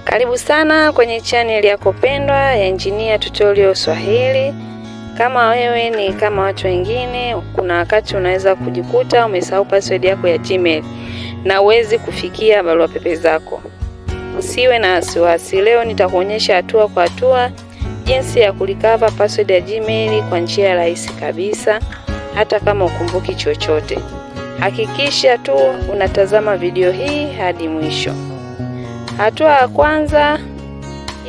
Karibu sana kwenye channel yako pendwa ya Engineer Tutorial Swahili. Kama wewe ni kama watu wengine, kuna wakati unaweza kujikuta umesahau password yako ya Gmail na uwezi kufikia barua pepe zako. Usiwe na wasiwasi, leo nitakuonyesha hatua kwa hatua jinsi ya kulikava password ya Gmail kwa njia rahisi kabisa, hata kama ukumbuki chochote. Hakikisha tu unatazama video hii hadi mwisho. Hatua ya kwanza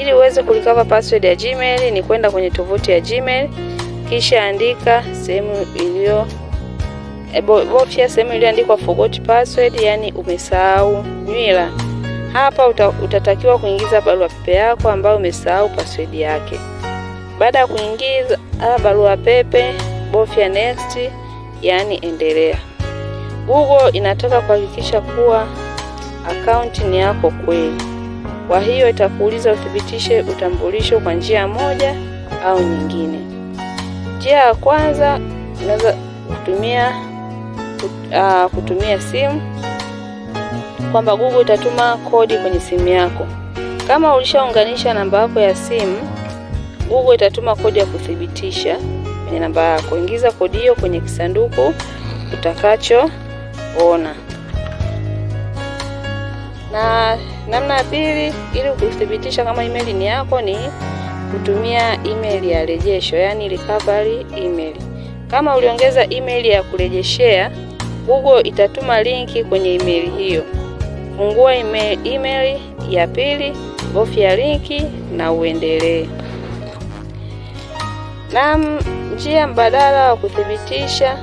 ili uweze kulikava password ya Gmail ni kwenda kwenye tovuti ya Gmail, kisha andika sehemu iliyoandikwa forgot password, yani umesahau nywila. Hapa utatakiwa kuingiza barua pepe yako ambayo umesahau password yake. Baada ya kuingiza barua pepe, bofya next, yani endelea. Google inataka kuhakikisha kuwa akaunti ni yako kweli. Kwa hiyo itakuuliza uthibitishe utambulisho kwa njia moja au nyingine. Njia ya kwanza unaweza kutumia simu, kwamba Google itatuma kodi kwenye simu yako. Kama ulishaunganisha namba yako ya simu, Google itatuma kodi ya kuthibitisha kwenye namba yako. Ingiza kodi hiyo kwenye kisanduku utakachoona. Na namna ya pili ili kuthibitisha kama email ni yako ni kutumia email ya rejesho, yani recovery email. Kama uliongeza email ya kurejeshea, Google itatuma linki kwenye email hiyo. Fungua email ya pili, bofya linki na uendelee. Na njia mbadala wa kuthibitisha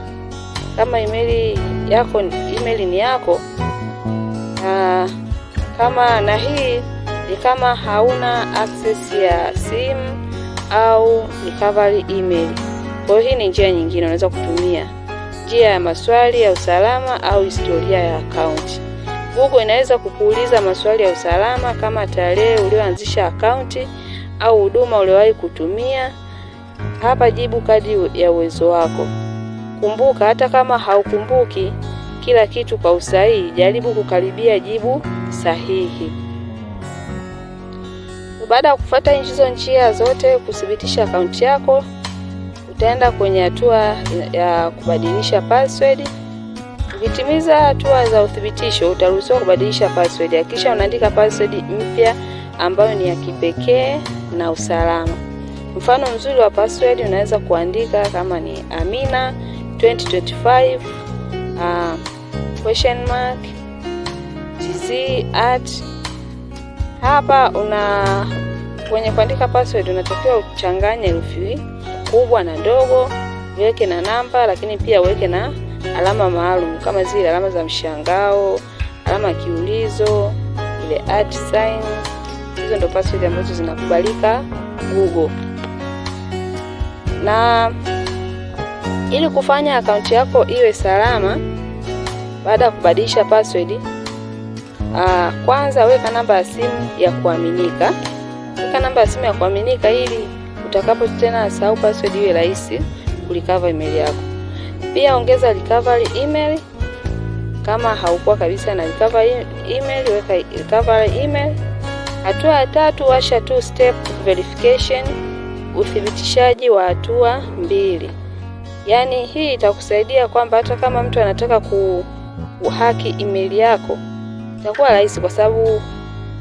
kama email ni yako, kama hauna access ya simu au recovery email. Kwa hiyo hii ni njia nyingine unaweza kutumia, njia ya maswali ya usalama au historia ya account. Google inaweza kukuuliza maswali ya usalama kama tarehe ulioanzisha account au huduma uliowahi kutumia. Hapa jibu kadri ya uwezo wako. Kumbuka, hata kama haukumbuki kila kitu kwa usahihi, jaribu kukaribia jibu sahihi. Baada ya kufuata hizo njia zote kuthibitisha akaunti yako, utaenda kwenye hatua ya kubadilisha password. Ukitimiza hatua za uthibitisho, utaruhusiwa kubadilisha password. Hakikisha unaandika password mpya ambayo ni ya kipekee na usalama. Mfano mzuri wa password unaweza kuandika kama ni Amina 2025 @. Hapa kwenye kuandika password unatakiwa uchanganye herufi kubwa na ndogo, uweke na namba, lakini pia uweke na alama maalum kama zile alama za mshangao, alama ya kiulizo, ile @sign. Hizo ndio password ambazo zinakubalika Google. Na ili kufanya akaunti yako iwe salama baada ya kubadilisha password, kwanza weka namba ya simu ya kuaminika. Weka namba ya simu ya kuaminika ili utakapo tena sahau password iwe rahisi kulikava email yako. Pia ongeza recovery email. Kama haukuwa kabisa na recovery email, weka recovery email. Hatua ya tatu, washa two step verification, uthibitishaji wa hatua mbili. Yaani hii itakusaidia kwamba hata kama mtu anataka kuhaki email yako, itakuwa rahisi, kwa sababu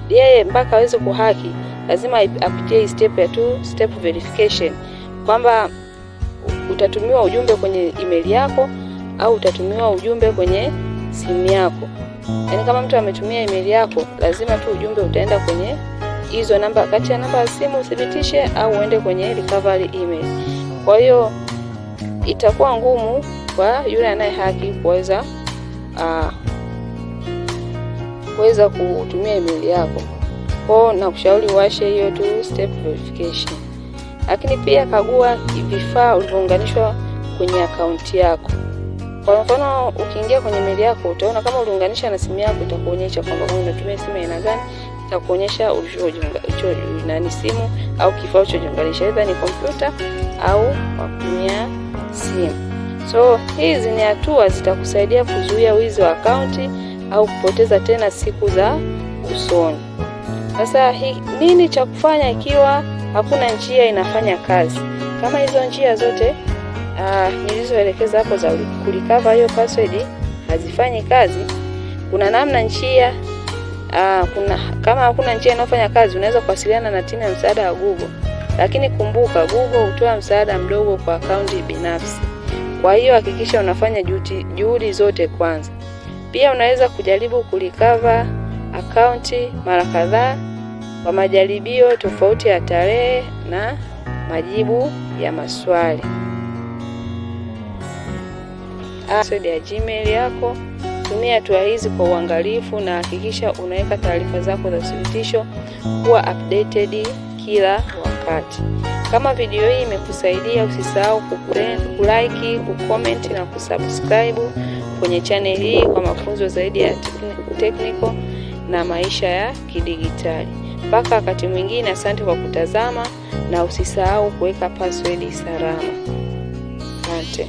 yeye mpaka aweze kuhaki lazima apitie step ya two step verification, kwamba utatumiwa ujumbe kwenye email yako au utatumiwa ujumbe kwenye simu yako. Yaani kama mtu ametumia email yako, lazima tu ujumbe utaenda kwenye hizo namba, kati ya namba ya simu uthibitishe au uende kwenye recovery email. Kwa hiyo itakuwa ngumu kwa yule anayehaki kuweza kutumia email yako. Kwa na kushauri uwashe hiyo two step verification. Lakini pia kagua vifaa ulivyounganishwa kwenye akaunti yako. Kwa mfano, ukiingia kwenye email yako utaona kama uliunganisha na simu yako, itakuonyesha kwamba wewe unatumia simu aina gani, itakuonyesha simu au kifaa ulichojiunganisha, aidha ni kompyuta au kutumia simu. So hizi ni hatua zitakusaidia kuzuia wizi wa akaunti au kupoteza tena siku za usoni. Sasa nini cha kufanya ikiwa hakuna njia inafanya kazi? Kama hizo njia zote nilizoelekeza hapo za kulikava hiyo password hazifanyi kazi, kuna njia kama hakuna njia inayofanya kazi, unaweza kuwasiliana na timu ya msaada wa Google. Lakini kumbuka, Google hutoa msaada mdogo kwa akaunti binafsi. Kwa hiyo hakikisha unafanya juhudi zote kwanza. Pia unaweza kujaribu kulikava akaunti mara kadhaa kwa majaribio tofauti ya tarehe na majibu ya maswali. Password ya Gmail yako, tumia hatua hizi kwa uangalifu na hakikisha unaweka taarifa zako za uthibitisho kuwa updated kila wakati. Kama video hii imekusaidia, usisahau kulike, kucomment na kusubscribe kwenye channel hii kwa mafunzo zaidi ya technical na maisha ya kidigitali. Mpaka wakati mwingine, asante kwa kutazama na usisahau kuweka password salama. Asante.